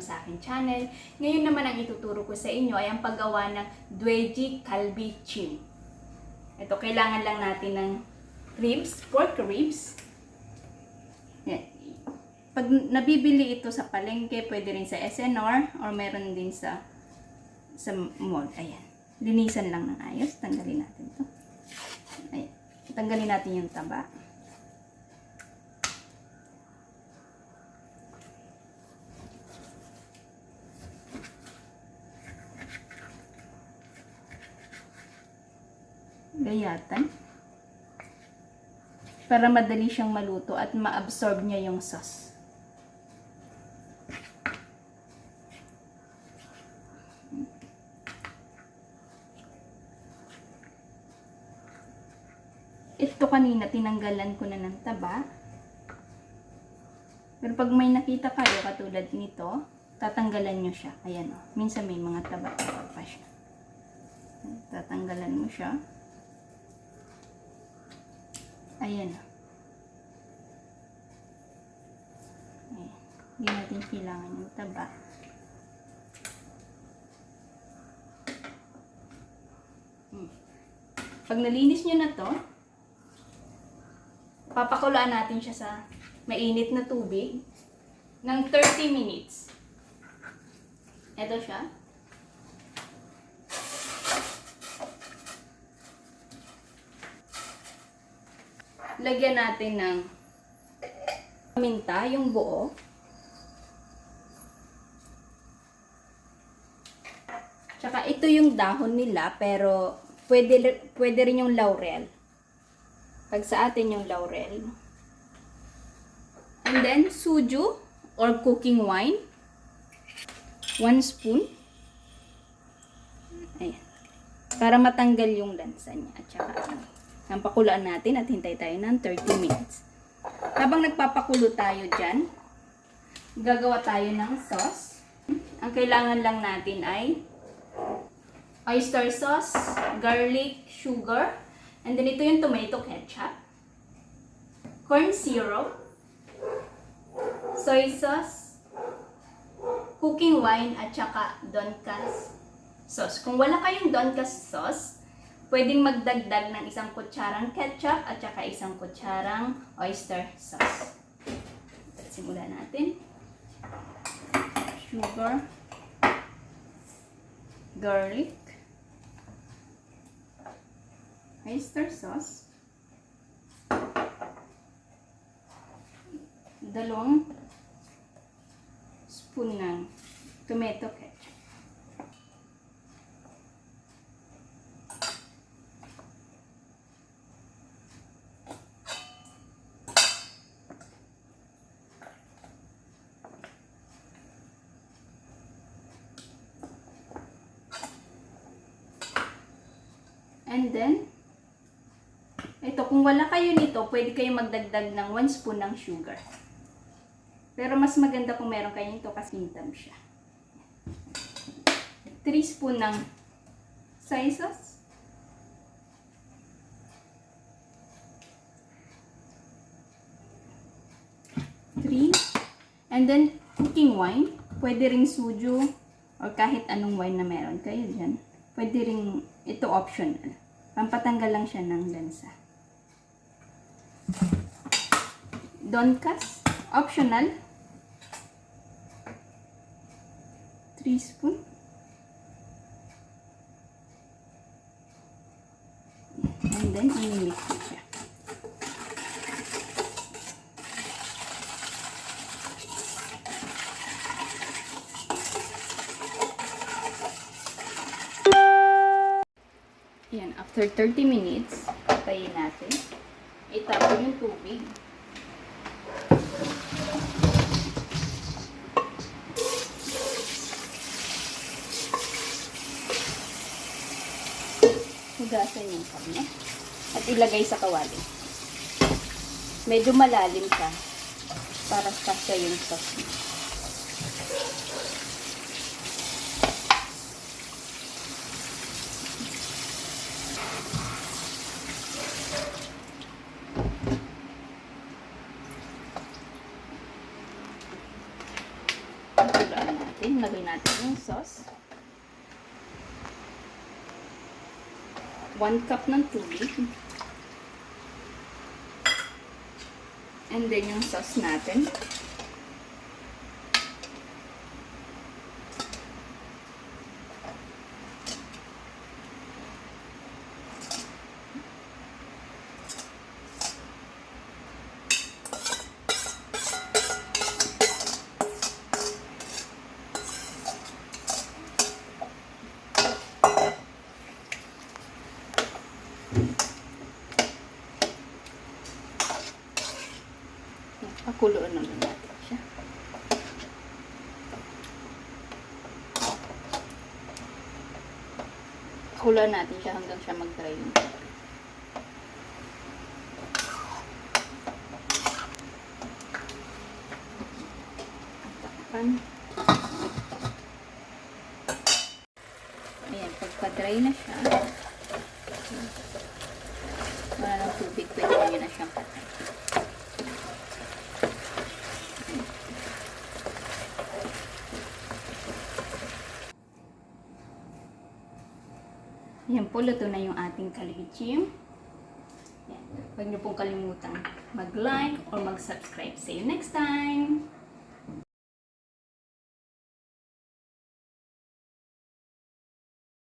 sa aking channel. Ngayon naman ang ituturo ko sa inyo ay ang paggawa ng Dwaeji Galbi Jjim. Ito, kailangan lang natin ng ribs, pork ribs. Yan. Pag nabibili ito sa palengke, pwede rin sa SNR or meron din sa mall. Ayan. Linisan lang ng ayos. Tanggalin natin ito. Ayan. Tanggalin natin yung taba. Gayatan. Para madali siyang maluto at ma-absorb niya yung sauce. Ito kanina, tinanggalan ko na ng taba. Pero pag may nakita kayo katulad nito, tatanggalan nyo siya. Ayan o. Minsan may mga taba pa siya. Tatanggalan mo siya. Ayan o. Ayan. Hindi natin kailangan yung taba. Pag nalinis nyo na to, papakulaan natin siya sa mainit na tubig ng 30 minutes. Ito siya. Lagyan natin ng paminta, yung buo. Tsaka ito yung dahon nila, pero pwede rin yung laurel. Pag sa atin yung laurel. And then, SOJU or cooking wine. 1 spoon. Ayan. Para matanggal yung lansa niya. At saka, ang pakulaan natin at hintay tayo ng 30 minutes. Habang nagpapakulo tayo dyan, gagawa tayo ng sauce. Ang kailangan lang natin ay oyster sauce, garlic, sugar, and then ito yung tomato ketchup, corn syrup, soy sauce, cooking wine, at saka tonkatsu sauce. Kung wala kayong tonkatsu sauce, pwedeng magdagdag ng 1 kutsarang ketchup at saka 1 kutsarang oyster sauce. Simulan natin. Sugar, garlic, oyster sauce, 2 spoon ng tomato ketchup. And then, ito, kung wala kayo nito, pwede kayo magdagdag ng 1 spoon ng sugar. Pero mas maganda kung meron kayo nito kasi kintab siya. 3 spoon ng soy sauce. 3. And then, cooking wine. Pwede ring SOJU or kahit anong wine na meron kayo dyan. Pwede ring, ito optional. Pampatanggal lang siya ng lansa. Tonkatsu, optional. 3 spoon. And then, i-mix ko siya. Yan, after 30 minutes, patayin natin. Itapon yung tubig. Hugasan yung karne at ilagay sa kawali. Medyo malalim siya para kasya yung sauce. Hulaan natin. lagay natin yung sauce. 1 cup ng tubig. And then yung sauce natin. Pakuloan naman natin siya. Pakuloan natin siya hanggang siya mag-dry. Takpan. Ayan, pagka-dry na siya, wala ng tubig, pwede nyo na siyang patay. Yan po, luto na yung ating Galbi Jjim. Huwag niyo pong kalimutan mag-like or mag-subscribe. See you next time!